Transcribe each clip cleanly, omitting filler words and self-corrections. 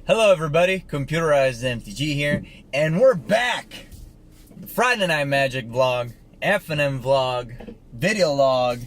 Hello everybody, Computerized MTG here, and we're back! The Friday Night Magic vlog, FNM vlog, video log,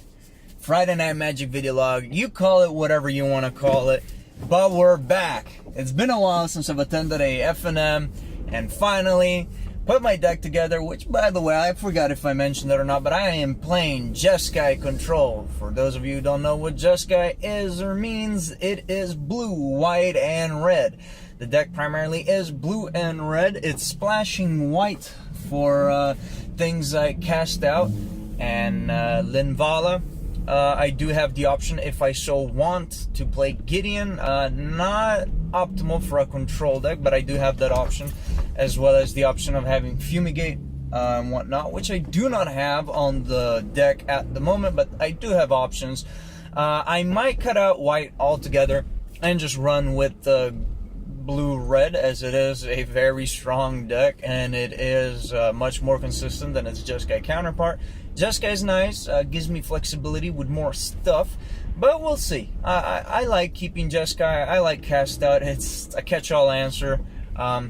Friday Night Magic video log, you call it whatever you want to call it, but we're back. It's been a while since I've attended a FNM, and finally put my deck together, which by the way, I forgot if I mentioned it or not, but I am playing Jeskai Control. For those of you who don't know what Jeskai is or means, it is blue, white, and red. The deck primarily is blue and red. It's splashing white for things like Cast Out and Linvala. I do have the option, if I so want, to play Gideon. Not optimal for a control deck, but I do have that option, as well as the option of having Fumigate and whatnot, which I do not have on the deck at the moment, but I do have options. I might cut out white altogether and just run with the blue-red, as it is a very strong deck, and it is much more consistent than its Jeskai counterpart. Jeskai's nice, gives me flexibility with more stuff, but we'll see. I like keeping Jeskai, I like Cast Out, it's a catch-all answer.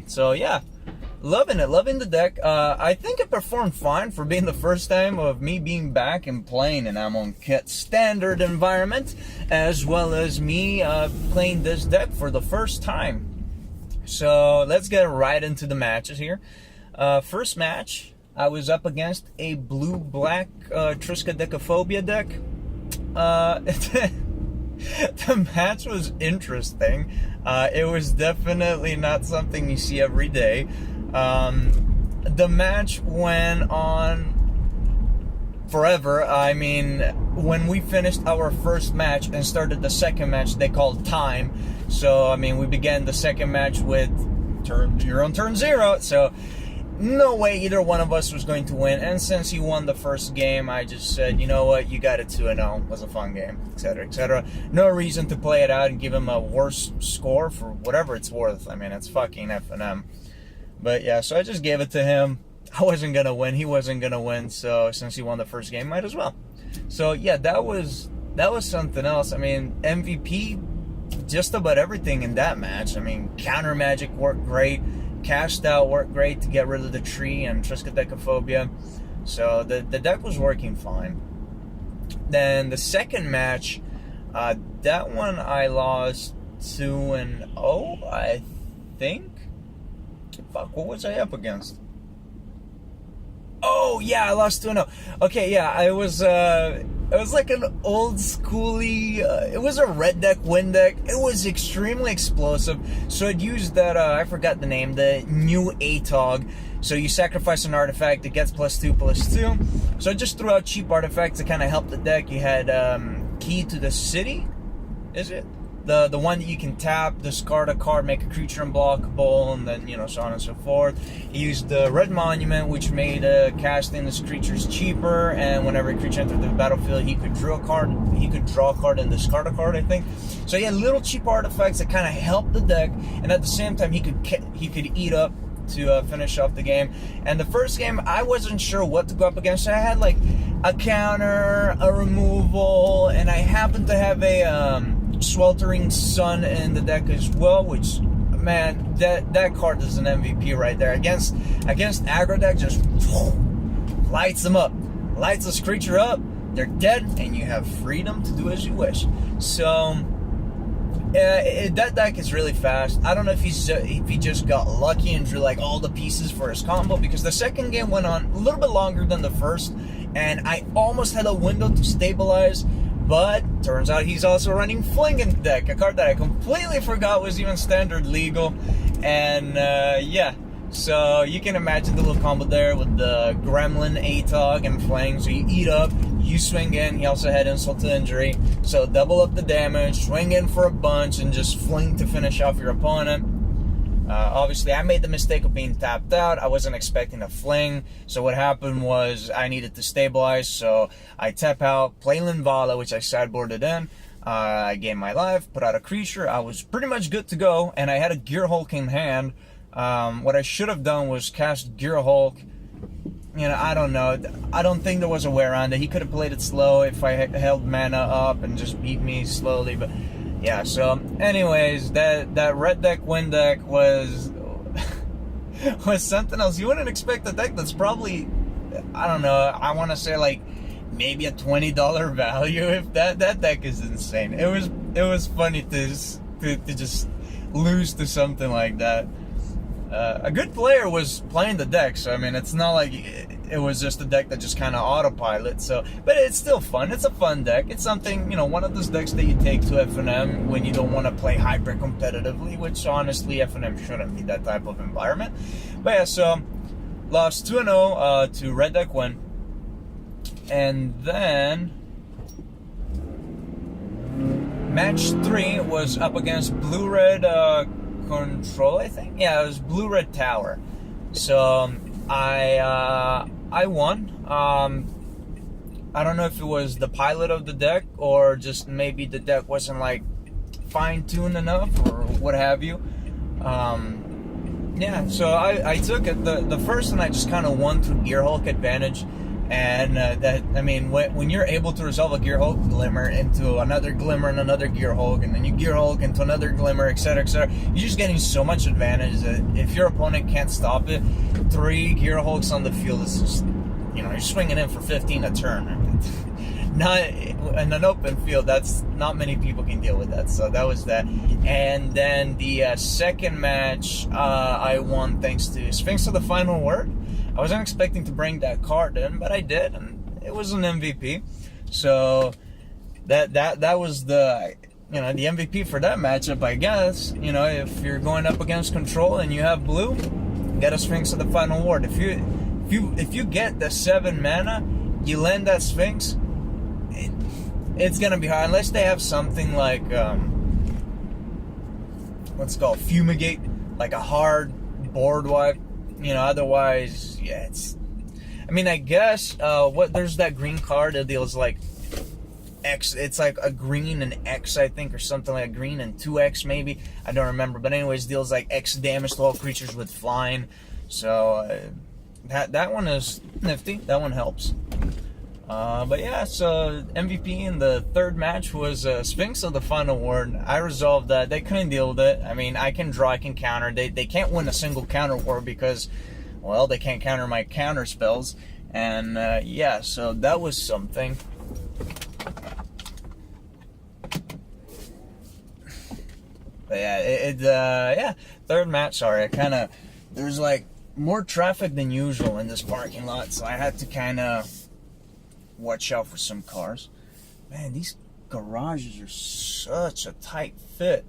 So yeah, loving it, loving the deck. I think it performed fine for being the first time of me being back and playing an Amonkhet standard environment, as well as me playing this deck for the first time. So let's get right into the matches here. First match, I was up against a blue-black Triskaidekaphobia deck. The match was interesting. It was definitely not something you see every day. The match went on forever. I mean, when we finished our first match and started the second match, they called time. So, I mean, we began the second match with you're on turn 0. So, no way either one of us was going to win. And since he won the first game, I just said, you know what, you got it 2-0. It was a fun game, etc., etc. No reason to play it out and give him a worse score for whatever it's worth. I mean, it's fucking FNM. But yeah, so I just gave it to him. I wasn't going to win. He wasn't going to win. So since he won the first game, might as well. So yeah, that was something else. I mean, MVP, just about everything in that match. I mean, counter magic worked great. Cast Out worked great to get rid of the tree and Triskaidekaphobia. So the deck was working fine. Then the second match, that one I lost 2-0, I think. Fuck, what was I up against? Oh yeah, I lost 2-0. Okay, yeah, it was like an old schooly, it was a red deck, win deck. It was extremely explosive. So it used that, I forgot the name, the new ATOG. So you sacrifice an artifact, it gets +2/+2. So I just threw out cheap artifacts to kind of help the deck. You had Key to the City, is it? The one that you can tap, discard a card, make a creature unblockable, and then, you know, so on and so forth. He used the Red Monument, which made casting this creatures cheaper, and whenever a creature entered the battlefield, he could draw a card. He could draw a card and discard a card, I think. So he had little cheap artifacts that kind of helped the deck, and at the same time, he could eat up to finish off the game. And the first game, I wasn't sure what to go up against. So I had like a counter, a removal, and I happened to have a Sweltering Sun in the deck as well, which, man, that card is an MVP right there. Against aggro deck, just lights them up, lights this creature up, they're dead, and you have freedom to do as you wish. So that deck is really fast. I don't know if he just got lucky and drew like all the pieces for his combo, because the second game went on a little bit longer than the first, and I almost had a window to stabilize. But turns out he's also running Fling in the deck, a card that I completely forgot was even standard legal. And yeah, so you can imagine the little combo there with the Gremlin, ATOG, and Fling. So you eat up, you swing in. He also had Insult to Injury, so double up the damage, swing in for a bunch, and just fling to finish off your opponent. Obviously, I made the mistake of being tapped out. I wasn't expecting a fling. So what happened was I needed to stabilize. So I tap out, play Linvala, which I sideboarded in. I gained my life, put out a creature. I was pretty much good to go. And I had a Gear Hulk in hand. What I should have done was cast Gear Hulk. You know, I don't know. I don't think there was a way around it. He could have played it slow if I held mana up and just beat me slowly. But yeah, so anyways, that red deck win deck was was something else. You wouldn't expect a deck that's probably, I don't know, I want to say like maybe a $20 value. If that deck is insane. It was funny to just lose to something like that. A good player was playing the deck, so I mean, it's not like it was just a deck that just kind of autopilot. So, but it's still fun. It's a fun deck. It's something, you know, one of those decks that you take to FNM when you don't want to play hyper competitively, which honestly FNM shouldn't be that type of environment. But yeah, so lost 2-0 to red deck win, and then match 3 was up against blue red control, I think. Yeah, it was blue red tower. So I won. I don't know if it was the pilot of the deck or just maybe the deck wasn't like fine-tuned enough or what have you. Yeah, so I took it. The first one I just kind of won through Gear Hulk advantage. And that, I mean, when you're able to resolve a Gear Hulk Glimmer into another Glimmer and another Gear Hulk, and then you Gear Hulk into another Glimmer, etc., etc., you're just getting so much advantage that if your opponent can't stop it, 3 Gear Hulks on the field is just, you know, you're swinging in for 15 a turn. Not in an open field, that's not many people can deal with that. So that was that. And then the second match, I won thanks to Sphinx of the Final Word. I wasn't expecting to bring that card in, but I did, and it was an MVP. So that was the, you know, the MVP for that matchup, I guess. You know, if you're going up against control and you have blue, get a Sphinx of the Final Word. If you get the 7 mana, you land that Sphinx, it's gonna be hard unless they have something like what's it called, Fumigate, like a hard board wipe. You know, otherwise, yeah, it's, I mean, I guess, there's that green card that deals like X, it's like a green and X, I think, or something like a green and 2X maybe, I don't remember, but anyways, deals like X damage to all creatures with flying, so, that one is nifty, that one helps. But yeah, so MVP in the third match was Sphinx of the Final Word. I resolved that. They couldn't deal with it. I mean, I can draw, I can counter. They can't win a single counter war because, well, they can't counter my counter spells. And yeah, so that was something. But yeah, yeah, third match, sorry, there's like more traffic than usual in this parking lot, so I had to kind of watch out for some cars. Man, these garages are such a tight fit.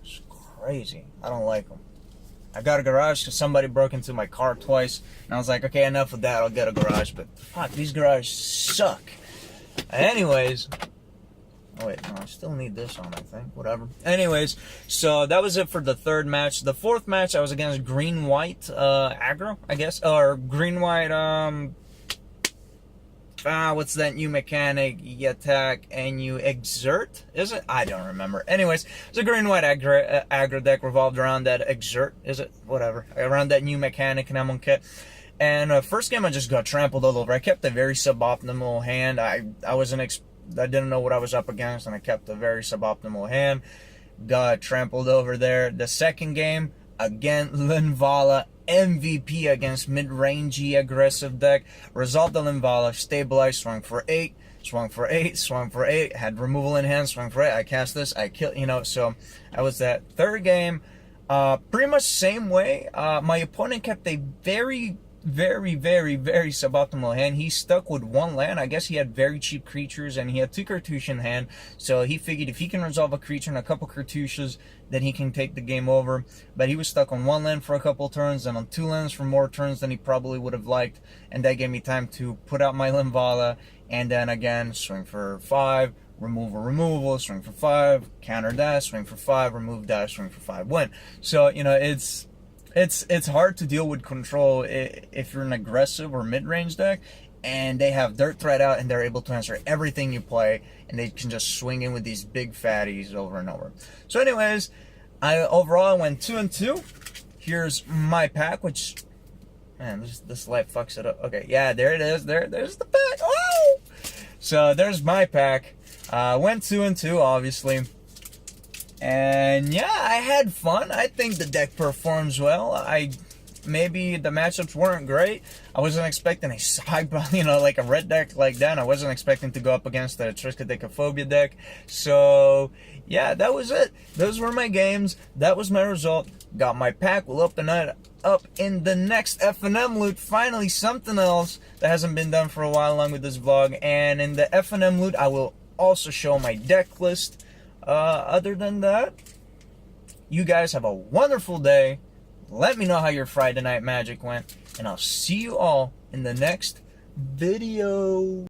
It's crazy. I don't like them. I got a garage because somebody broke into my car twice, and I was like, okay, enough of that, I'll get a garage. But fuck, these garages suck. Anyways, oh wait, no, I still need this on, I think. Whatever. Anyways, so that was it for the third match. The fourth match, I was against green-white aggro, I guess, or green-white what's that new mechanic? You attack and you exert? Is it? I don't remember. Anyways, it's a green-white aggro deck revolved around that exert. Is it? Whatever. Around that new mechanic in Amonkhet. And first game I just got trampled all over. I kept a very suboptimal hand. I didn't know what I was up against, and I kept a very suboptimal hand. Got trampled over there. The second game, again, Linvala MVP against mid-rangey aggressive deck. Resolved the Linvala, stabilized, swung for 8, swung for 8, swung for 8, had removal in hand, swung for 8. I cast this, I kill, you know, so that was that. Third game, pretty much same way. My opponent kept a very suboptimal hand. He stuck with 1 land. I guess he had very cheap creatures and he had 2 cartouches in hand. So he figured if he can resolve a creature and a couple cartouches, then he can take the game over. But he was stuck on 1 land for a couple turns and on 2 lands for more turns than he probably would have liked. And that gave me time to put out my Linvala and then again swing for 5, removal, swing for 5, counter dash, swing for 5, remove dash, swing for 5, win. So, you know, it's hard to deal with control if you're an aggressive or mid-range deck and they have Dirt Threat out and they're able to answer everything you play and they can just swing in with these big fatties over and over. So anyways, overall I went 2-2. Here's my pack, which, man, this light fucks it up. Okay, yeah, there it is. There's the pack. Oh! So there's my pack. Went 2-2, obviously. And yeah, I had fun. I think the deck performs well. Maybe the matchups weren't great. I wasn't expecting a side, like a red deck like that. I wasn't expecting to go up against the Triskaidekaphobia deck. So yeah, that was it. Those were my games. That was my result. Got my pack. We'll open it up in the next FNM loot. Finally, something else that hasn't been done for a while along with this vlog. And in the FNM loot, I will also show my deck list. Other than that, you guys have a wonderful day. Let me know how your Friday Night Magic went, and I'll see you all in the next video.